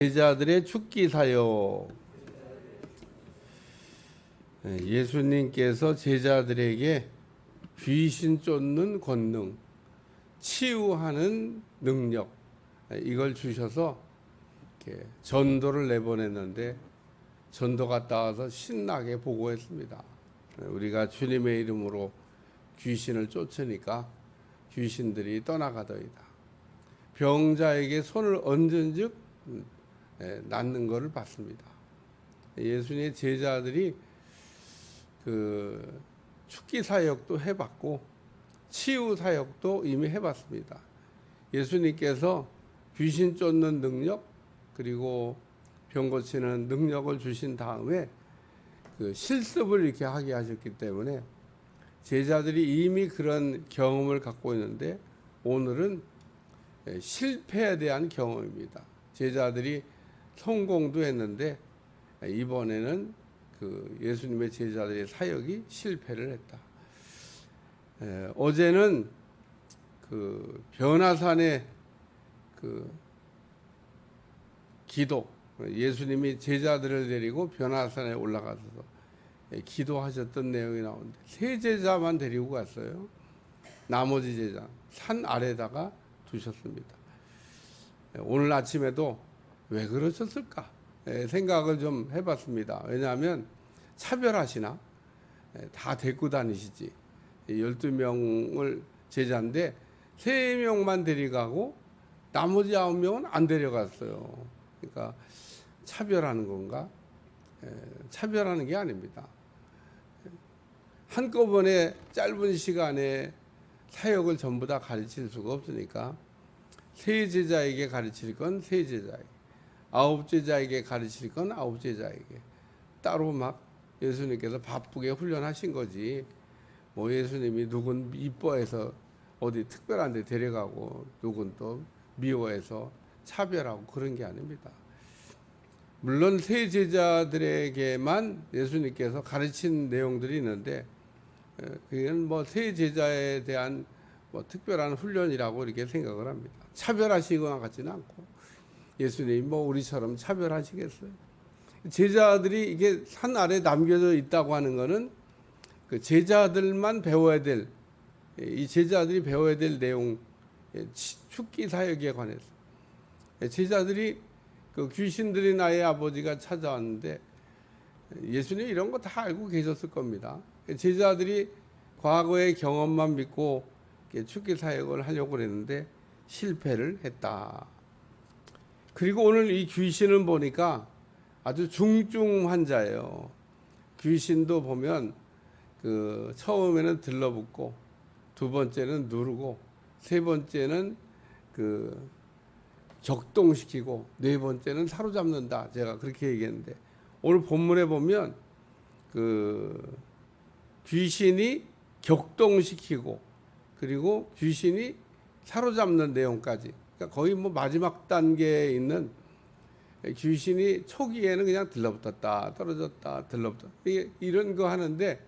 제자들의 죽기 사역. 예수님께서 제자들에게 귀신 쫓는 권능, 치유하는 능력, 이걸 주셔서 이렇게 전도를 내보냈는데, 전도 갔다 와서 신나게 보고했습니다. 우리가 주님의 이름으로 귀신을 쫓으니까 귀신들이 떠나가더이다. 병자에게 손을 얹은 즉 낫는 것을 봤습니다. 예수님의 제자들이 그 축기 사역도 해봤고 치유 사역도 이미 해봤습니다. 예수님께서 귀신 쫓는 능력 그리고 병 고치는 능력을 주신 다음에 그 실습을 이렇게 하게 하셨기 때문에 제자들이 이미 그런 경험을 갖고 있는데, 오늘은 실패에 대한 경험입니다. 제자들이 성공도 했는데 이번에는 그 예수님의 제자들의 사역이 실패를 했다. 어제는 그 변화산의 그 기도, 예수님이 제자들을 데리고 변화산에 올라가서 기도하셨던 내용이 나오는데, 세 제자만 데리고 갔어요. 나머지 제자 산 아래다가 두셨습니다. 오늘 아침에도 왜 그러셨을까 생각을 좀 해봤습니다. 왜냐하면 차별하시나? 다 데리고 다니시지. 12명을 제자인데 3명만 데려가고 나머지 9명은 안 데려갔어요. 그러니까 차별하는 건가? 차별하는 게 아닙니다. 한꺼번에 짧은 시간에 사역을 전부 다 가르칠 수가 없으니까 세 제자에게 가르칠 건 세 제자에게, 9 제자에게 가르칠 건 9 제자에게 따로 막 예수님께서 바쁘게 훈련하신 거지. 뭐 예수님이 누군 이뻐해서 어디 특별한 데 데려가고 누군 또 미워해서 차별하고 그런 게 아닙니다. 물론 세 제자들에게만 예수님께서 가르친 내용들이 있는데, 그건 뭐 세 제자에 대한 뭐 특별한 훈련이라고 이렇게 생각을 합니다. 차별하시거나 같지는 않고, 예수님이 뭐 우리처럼 차별하시겠어요? 제자들이 이게 산 아래 남겨져 있다고 하는 거는 그 제자들만 배워야 될, 이 제자들이 배워야 될 내용, 축기 사역에 관해서 제자들이 그 귀신들이 나의 아버지가 찾아왔는데, 예수님이 이런 거 다 알고 계셨을 겁니다. 제자들이 과거의 경험만 믿고 축기 사역을 하려고 그랬는데 실패를 했다. 그리고 오늘 이 귀신을 보니까 아주 중증 환자예요. 귀신도 보면 그 처음에는 들러붙고, 두 번째는 누르고, 세 번째는 그 격동시키고, 네 번째는 사로잡는다. 제가 그렇게 얘기했는데, 오늘 본문에 보면 그 귀신이 격동시키고 그리고 귀신이 사로잡는 내용까지, 그러니까 거의 뭐 마지막 단계에 있는, 귀신이 초기에는 그냥 들러붙었다 떨어졌다 들러붙었다 이런 거 하는데,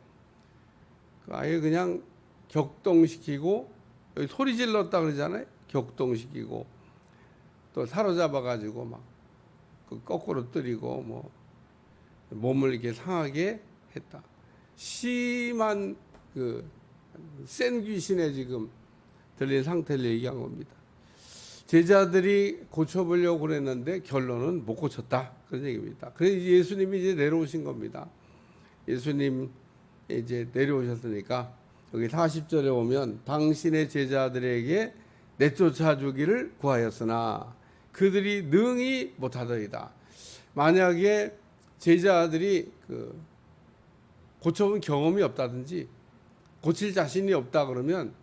아예 그냥 격동시키고, 여기 소리 질렀다 그러잖아요. 격동시키고 또 사로잡아 가지고 막 그 거꾸로 때리고 뭐 몸을 이렇게 상하게 했다. 심한 그 센 귀신에 지금 들린 상태를 얘기한 겁니다. 제자들이 고쳐보려고 그랬는데 결론은 못 고쳤다, 그런 얘기입니다. 그래서 예수님이 이제 내려오신 겁니다. 예수님 이제 내려오셨으니까 여기 40절에 보면 당신의 제자들에게 내쫓아 주기를 구하였으나 그들이 능히 못하더이다. 만약에 제자들이 그 고쳐본 경험이 없다든지 고칠 자신이 없다 그러면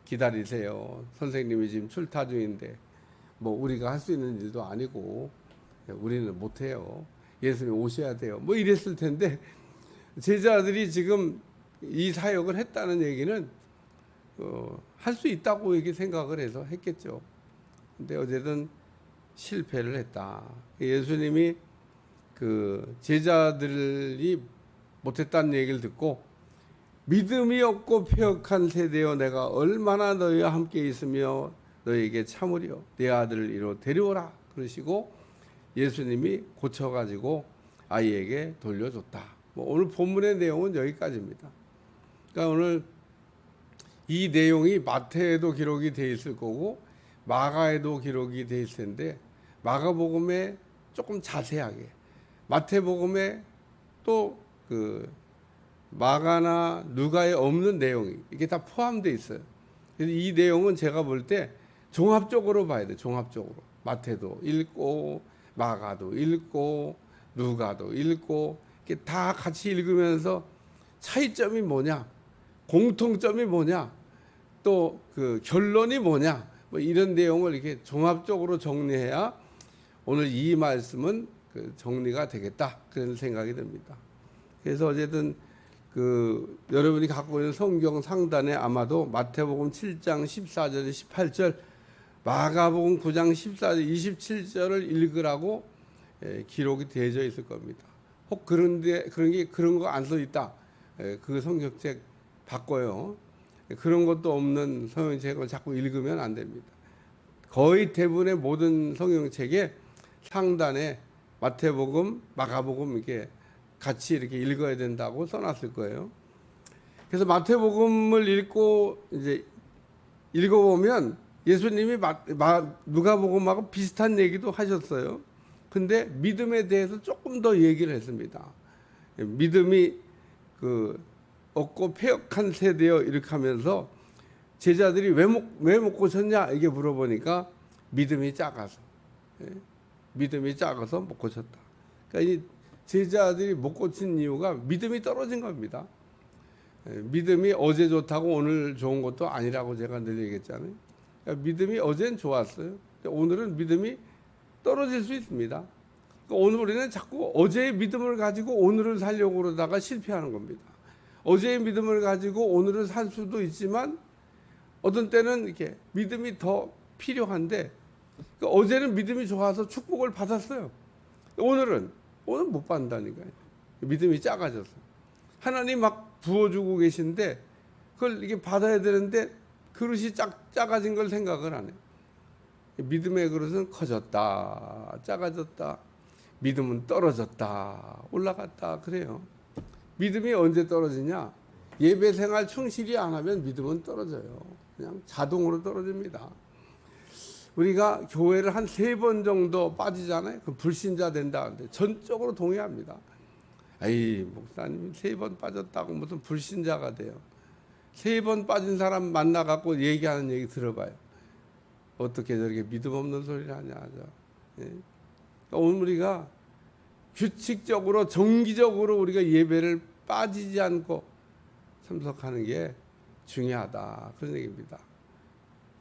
기다리세요. 선생님이 지금 출타 중인데 뭐 우리가 할 수 있는 일도 아니고 우리는 못해요. 예수님 오셔야 돼요. 뭐 이랬을 텐데, 제자들이 지금 이 사역을 했다는 얘기는 할 수 있다고 이렇게 생각을 해서 했겠죠. 근데 어쨌든 실패를 했다. 예수님이 그 제자들이 못했다는 얘기를 듣고, 믿음이 없고 폐역한 세대여 내가 얼마나 너희와 함께 있으며 너희에게 참으려 내 아들을 이로 데려오라 그러시고 예수님이 고쳐가지고 아이에게 돌려줬다. 뭐 오늘 본문의 내용은 여기까지입니다. 그러니까 오늘 이 내용이 마태에도 기록이 돼 있을 거고 마가에도 기록이 돼 있을 텐데 마가복음에 조금 자세하게, 마태복음에 또 그 마가나 누가에 없는 내용이 이게 다 포함되어 있어요. 그래서 이 내용은 제가 볼 때 종합적으로 봐야 돼. 종합적으로 마태도 읽고 마가도 읽고 누가도 읽고 이렇게 다 같이 읽으면서 차이점이 뭐냐, 공통점이 뭐냐, 또 그 결론이 뭐냐, 뭐 이런 내용을 이렇게 종합적으로 정리해야 오늘 이 말씀은 그 정리가 되겠다 그런 생각이 듭니다. 그래서 어쨌든 그 여러분이 갖고 있는 성경 상단에 아마도 마태복음 7장 14절 18절, 마가복음 9장 14절 27절을 읽으라고 기록이 되어져 있을 겁니다. 혹 그런데 그런 거 안 써 있다. 그 성경책 바꿔요. 그런 것도 없는 성경책을 자꾸 읽으면 안 됩니다. 거의 대부분의 모든 성경책에 상단에 마태복음, 마가복음 이렇게 같이 이렇게 읽어야 된다고 써놨을 거예요. 그래서 마태복음을 읽고 이제 읽어보면 예수님이 누가복음하고 비슷한 얘기도 하셨어요. 근데 믿음에 대해서 조금 더 얘기를 했습니다. 믿음이 그 없고 패역한 세대여 이렇게 하면서 제자들이 왜 못 고쳤냐 이게 물어보니까 믿음이 작아서, 믿음이 작아서 못 고쳤다. 그러니까 이 제자들이 못 고친 이유가 믿음이 떨어진 겁니다. 믿음이 어제 좋다고 오늘 좋은 것도 아니라고 제가 늘 얘기했잖아요. 그러니까 믿음이 어제는 좋았어요. 오늘은 믿음이 떨어질 수 있습니다. 그러니까 오늘 우리는 자꾸 어제의 믿음을 가지고 오늘을 살려고 그러다가 실패하는 겁니다. 어제의 믿음을 가지고 오늘을 살 수도 있지만 어떤 때는 이렇게 믿음이 더 필요한데, 그러니까 어제는 믿음이 좋아서 축복을 받았어요. 오늘 못 받는다니까요. 믿음이 작아져서. 하나님 막 부어주고 계신데 그걸 이게 받아야 되는데 그릇이 작아진 걸 생각을 안 해요. 믿음의 그릇은 커졌다, 작아졌다, 믿음은 떨어졌다, 올라갔다 그래요. 믿음이 언제 떨어지냐? 예배 생활 충실히 안 하면 믿음은 떨어져요. 그냥 자동으로 떨어집니다. 우리가 교회를 한 3번 정도 빠지잖아요. 그 불신자 된다는데 전적으로 동의합니다. 아이 목사님 3번 빠졌다고 무슨 불신자가 돼요. 3번 빠진 사람 만나갖고 얘기하는 얘기 들어봐요. 어떻게 저렇게 믿음 없는 소리를 하냐 하죠. 예. 그러니까 오늘 우리가 규칙적으로 정기적으로 우리가 예배를 빠지지 않고 참석하는 게 중요하다 그런 얘기입니다.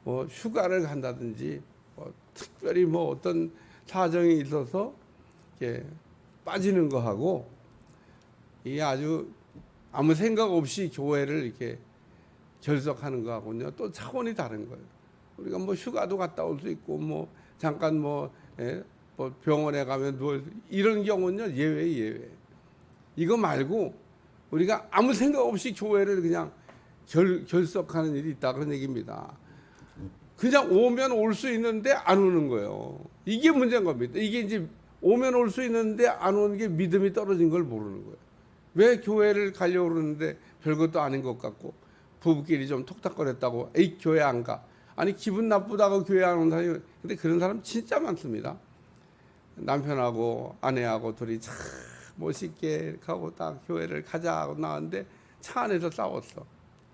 뭐 휴가를 간다든지 뭐 특별히 뭐 어떤 사정이 있어서 이렇게 빠지는 거하고 이게 아주 아무 생각 없이 교회를 이렇게 결석하는 거하고는요 또 차원이 다른 거예요. 우리가 뭐 휴가도 갔다 올 수 있고 뭐 잠깐 뭐 병원에 가면 이런 경우는요 예외. 이거 말고 우리가 아무 생각 없이 교회를 그냥 결석하는 일이 있다 그런 얘기입니다. 그냥 오면 올 수 있는데 안 오는 거예요. 이게 문제인 겁니다. 이게 이제 오면 올 수 있는데 안 오는 게 믿음이 떨어진 걸 모르는 거예요. 왜 교회를 가려고 그러는데 별것도 아닌 것 같고 부부끼리 좀 톡탁거렸다고 에이 교회 안 가. 아니 기분 나쁘다고 교회 안 온다. 근데 그런 사람 진짜 많습니다. 남편하고 아내하고 둘이 참 멋있게 하고 딱 교회를 가자 하고 나왔는데 차 안에서 싸웠어.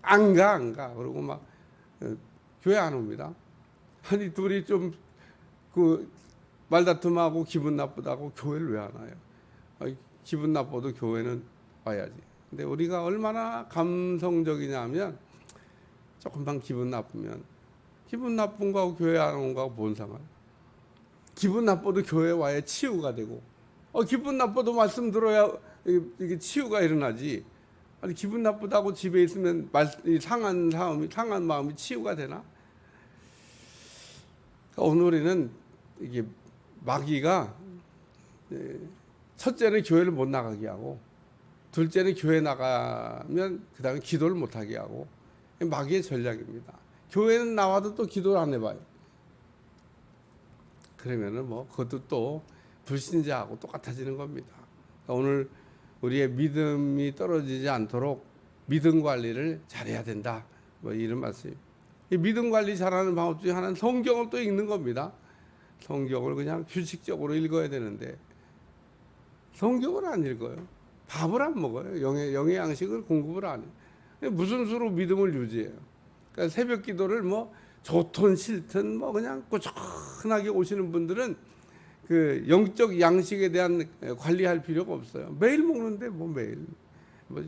안 가. 그러고 막 교회 안 옵니다. 아니 둘이 좀 그 말다툼하고 기분 나쁘다고 교회를 왜 안 와요? 아니, 기분 나빠도 교회는 와야지. 근데 우리가 얼마나 감성적이냐면 조금만 기분 나쁘면 기분 나쁜 거하고 교회 안 온 거하고 뭔 상관? 기분 나빠도 교회 와야 치유가 되고 기분 나빠도 말씀 들어야 이게 치유가 일어나지. 아니 기분 나쁘다고 집에 있으면 상한 마음이 치유가 되나? 그러니까 오늘 우리는 이게 마귀가 첫째는 교회를 못 나가게 하고 둘째는 교회 나가면 그다음에 기도를 못 하게 하고 마귀의 전략입니다. 교회는 나와도 또 기도를 안 해봐요. 그러면은 뭐 그것도 또 불신자하고 똑같아지는 겁니다. 그러니까 오늘 우리의 믿음이 떨어지지 않도록 믿음 관리를 잘해야 된다. 뭐 이런 말씀. 이 믿음 관리 잘하는 방법 중에 하나는 성경을 또 읽는 겁니다. 성경을 그냥 규칙적으로 읽어야 되는데 성경을 안 읽어요. 밥을 안 먹어요. 영의 양식을 공급을 안 해요. 무슨 수로 믿음을 유지해요. 그러니까 새벽 기도를 뭐 좋든 싫든 뭐 그냥 꾸준하게 오시는 분들은 그 영적 양식에 대한 관리할 필요가 없어요. 매일 먹는데 뭐 매일 뭐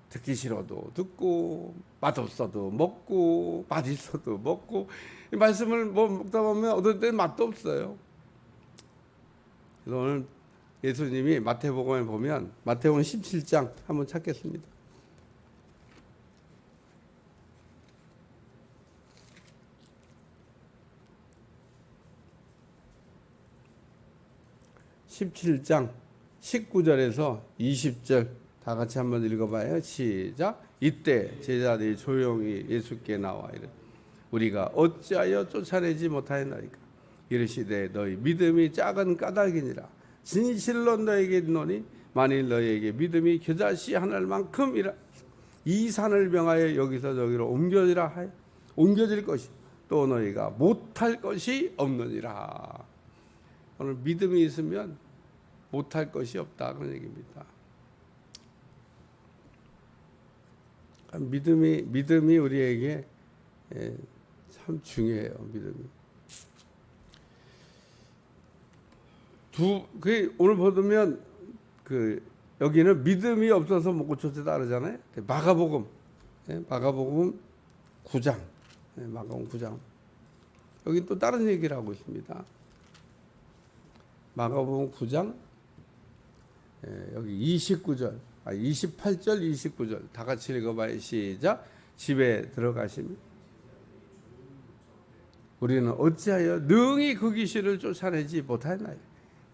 듣기 싫어도 듣고 맛없어도 먹고 맛있어도 먹고 이 말씀을 뭐 먹다 보면 어떨 때 맛도 없어요. 그래서 오늘 예수님이 마태복음에 보면 마태복음 17장 한번 찾겠습니다. (17장) 19절에서 20절 다 같이 한번 읽어봐요. 시작. 이때 제자들이 조용히 예수께 나와 이르되 우리가 어찌하여 쫓아내지 못하였나이까. 이르시되 너희 믿음이 작은 까닭이니라. 진실로 너에게 이르노니 만일 너희에게 믿음이 겨자씨 하늘만큼이라 이 산을 명하여 여기서 저기로 옮겨지라 하여 옮겨질 것이 또 너희가 못할 것이 없느니라. 오늘 믿음이 있으면 못할 것이 없다 그런 얘기입니다. 믿음이 우리에게 참 중요해요. 믿음이. 오늘 보면 여기는 믿음이 없어서 못 고쳐지다 그러잖아요. 마가복음 9장, 마가복음 9장. 여기 또 다른 얘기를 하고 있습니다. 마가복음 9장 여기 28절 29절 다 같이 읽어봐요. 시작. 집에 들어가시면 우리는 어찌하여 능히 그 귀신을 쫓아내지 못하였나요?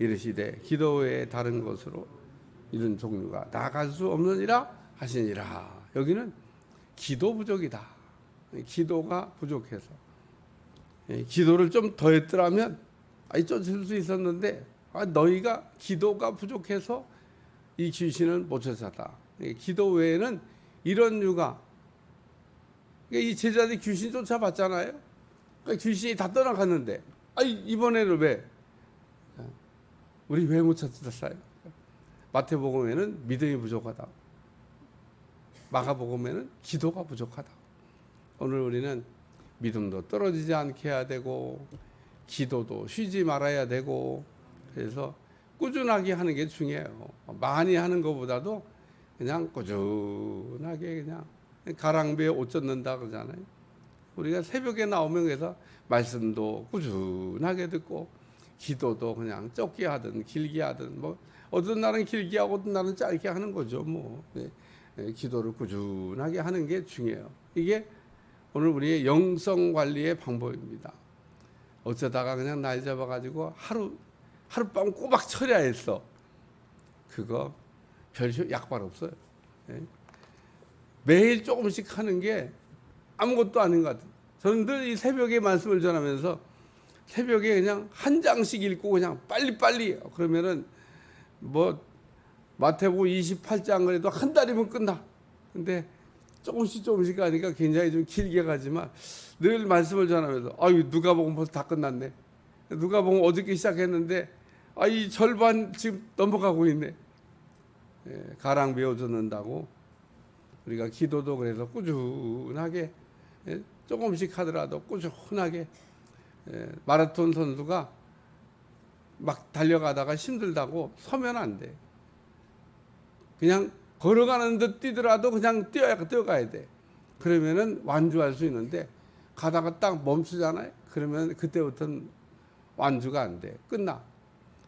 이르시되 기도 외에 다른 것으로 이런 종류가 나갈 수 없느니라 하시니라. 여기는 기도 부족이다. 기도가 부족해서 기도를 좀 더 했더라면 쫓을 수 있었는데 너희가 기도가 부족해서 이 귀신을 못 쫓았다. 기도 외에는 이런 유가 이 제자들이 귀신 쫓아봤잖아요. 귀신이 다 떠나갔는데 이번에는 왜 우리 왜 못 쫓았어요? 마태복음에는 믿음이 부족하다. 마가복음에는 기도가 부족하다. 오늘 우리는 믿음도 떨어지지 않게 해야 되고 기도도 쉬지 말아야 되고 그래서 꾸준하게 하는 게 중요해요. 많이 하는 것보다도 그냥 꾸준하게 그냥 가랑비에 옷 젖는다 그러잖아요. 우리가 새벽에 나오면 그래서 말씀도 꾸준하게 듣고 기도도 그냥 적게 하든 길게 하든 뭐 어떤 날은 길게 하고 어떤 날은 짧게 하는 거죠. 뭐 기도를 꾸준하게 하는 게 중요해요. 이게 오늘 우리의 영성 관리의 방법입니다. 어쩌다가 그냥 날 잡아가지고 하룻밤 꼬박 처리야 했어. 그거 별 약발 없어요. 매일 조금씩 하는 게 아무것도 아닌 것 같아요. 저는 늘 이 새벽에 말씀을 전하면서 새벽에 그냥 한 장씩 읽고 그냥 빨리빨리 그러면은 뭐 마태복음 28장 그래도 한 달이면 끝나. 근데 조금씩 가니까 굉장히 좀 길게 가지만 늘 말씀을 전하면서 누가복음 벌써 다 끝났네. 누가복음 어저께 시작했는데 이 절반 지금 넘어가고 있네. 가랑 배워줬는다고 우리가 기도도 그래서 꾸준하게 조금씩 하더라도 꾸준하게 마라톤 선수가 막 달려가다가 힘들다고 서면 안 돼. 그냥 걸어가는 듯 뛰더라도 그냥 뛰어가야 돼. 그러면은 완주할 수 있는데 가다가 딱 멈추잖아요. 그러면 그때부터는 완주가 안 돼. 끝나.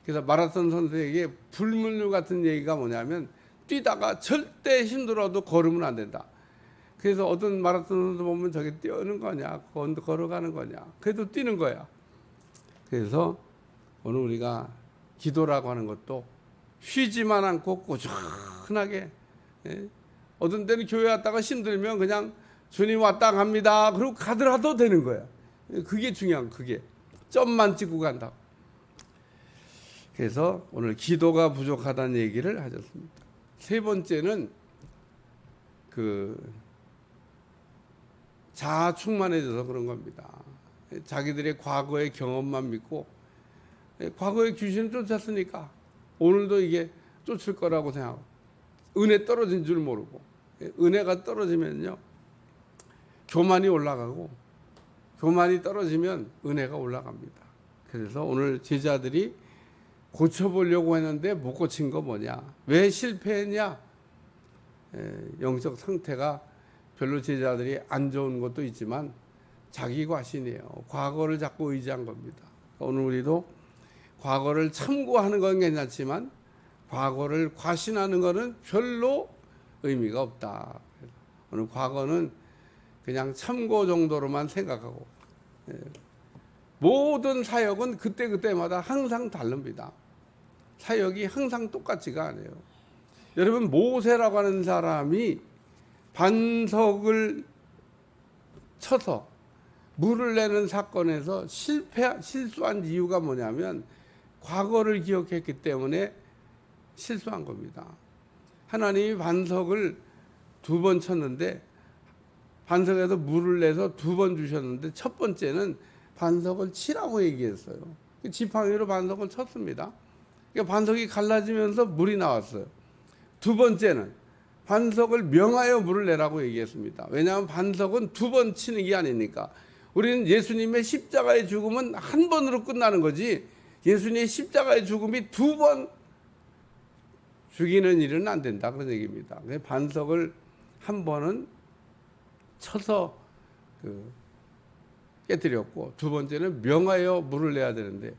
그래서 마라톤 선수에게 불문율 같은 얘기가 뭐냐면 뛰다가 절대 힘들어도 걸으면 안 된다. 그래서 어떤 마라톤 선수 보면 저게 뛰는 거냐, 걸어가는 거냐. 그래도 뛰는 거야. 그래서 오늘 우리가 기도라고 하는 것도 쉬지만 않고 꾸준하게 어떤 때는 교회 왔다가 힘들면 그냥 주님 왔다 갑니다. 그러고 가더라도 되는 거야. 그게 중요한 그게 점만 찍고 간다. 그래서 오늘 기도가 부족하다는 얘기를 하셨습니다. 세 번째는 자아 충만해져서 그런 겁니다. 자기들의 과거의 경험만 믿고 과거의 귀신을 쫓았으니까 오늘도 이게 쫓을 거라고 생각하고 은혜 떨어진 줄 모르고 은혜가 떨어지면요 교만이 올라가고 교만이 떨어지면 은혜가 올라갑니다. 그래서 오늘 제자들이 고쳐보려고 했는데 못 고친 거 뭐냐? 왜 실패했냐? 영적 상태가 별로 제자들이 안 좋은 것도 있지만 자기 과신이에요. 과거를 자꾸 의지한 겁니다. 오늘 우리도 과거를 참고하는 건 괜찮지만 과거를 과신하는 것은 별로 의미가 없다. 오늘 과거는 그냥 참고 정도로만 생각하고 모든 사역은 그때그때마다 항상 다릅니다. 사역이 항상 똑같지가 않아요. 여러분 모세라고 하는 사람이 반석을 쳐서 물을 내는 사건에서 실수한 이유가 뭐냐면 과거를 기억했기 때문에 실수한 겁니다. 하나님이 반석을 2번 쳤는데 반석에서 물을 내서 2번 주셨는데 첫 번째는 반석을 치라고 얘기했어요. 지팡이로 반석을 쳤습니다. 그러니까 반석이 갈라지면서 물이 나왔어요. 2번째는 반석을 명하여 물을 내라고 얘기했습니다. 왜냐하면 반석은 2번 치는 게 아니니까. 우리는 예수님의 십자가의 죽음은 한 번으로 끝나는 거지 예수님의 십자가의 죽음이 2번 죽이는 일은 안 된다 그런 얘기입니다. 반석을 한 번은 쳐서 깨뜨렸고 2번째는 명하여 물을 내야 되는데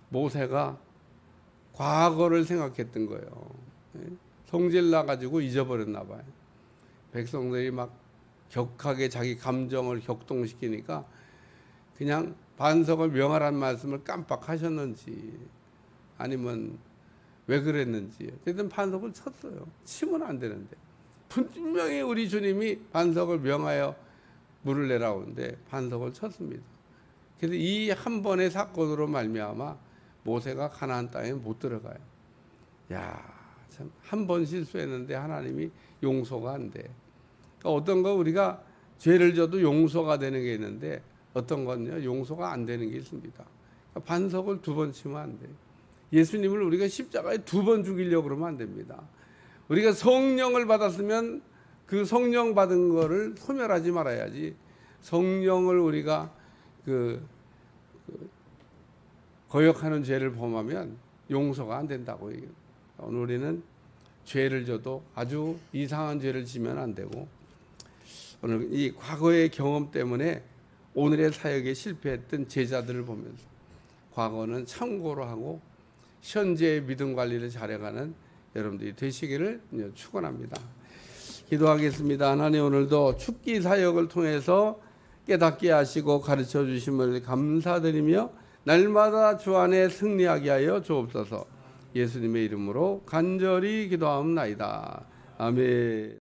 모세가 과거를 생각했던 거예요. 성질 나가지고 잊어버렸나 봐요. 백성들이 막 격하게 자기 감정을 격동시키니까 그냥 반석을 명하라는 말씀을 깜빡하셨는지 아니면 왜 그랬는지 어쨌든 반석을 쳤어요. 치면 안 되는데 분명히 우리 주님이 반석을 명하여 물을 내라고 하는데 반석을 쳤습니다. 그래서 이 한 번의 사건으로 말미암아 모세가 가나안 땅에 못 들어가요. 야, 참 한 번 실수했는데 하나님이 용서가 안 돼. 그러니까 어떤 거 우리가 죄를 져도 용서가 되는 게 있는데 어떤 건요 용서가 안 되는 게 있습니다. 그러니까 반석을 2번 치면 안 돼. 예수님을 우리가 십자가에 2번 죽이려고 그러면 안 됩니다. 우리가 성령을 받았으면 그 성령 받은 거를 소멸하지 말아야지. 성령을 우리가 거역하는 죄를 범하면 용서가 안 된다고 얘기해요. 오늘 우리는 죄를 져도 아주 이상한 죄를 지면 안 되고 오늘 이 과거의 경험 때문에 오늘의 사역에 실패했던 제자들을 보면서 과거는 참고로 하고 현재의 믿음 관리를 잘해가는 여러분들이 되시기를 축원합니다. 기도하겠습니다. 하나님 오늘도 축기 사역을 통해서 깨닫게 하시고 가르쳐 주심을 감사드리며 날마다 주 안에 승리하게 하여 주옵소서. 예수님의 이름으로 간절히 기도하옵나이다. 아멘.